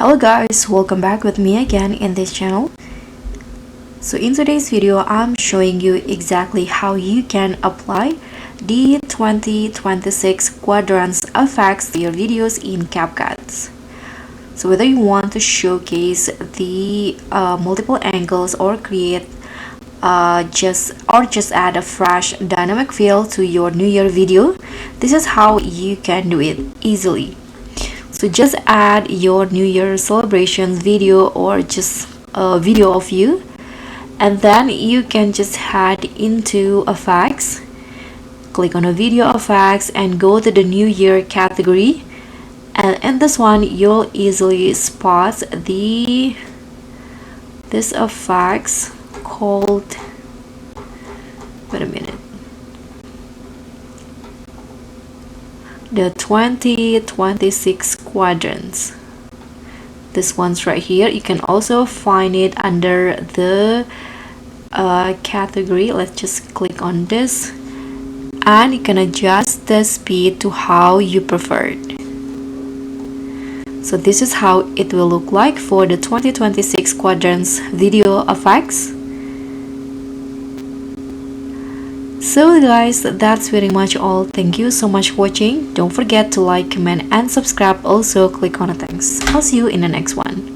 Hello guys, welcome back with me again in this channel. So in today's video, I'm showing you exactly how you can apply the 2026 quadrants effects to your videos in CapCut. So whether you want to showcase the multiple angles or create just add a fresh dynamic feel to your New Year video, this is how you can do it easily. So just add your New Year celebration video or just a video of you, and then you can just head into effects, click on a video effects and go to the New Year category, and in this one you'll easily spot this effects called, wait a minute, the 2026 quadrants. This one's right here. You can also find it under the category. Let's just click on this and you can adjust the speed to how you prefer it. So this is how it will look like for the 2026 quadrants video effects. So guys, that's pretty much all. Thank you so much for watching. Don't forget to like, comment and subscribe. Also click on the thanks. I'll see you in the next one.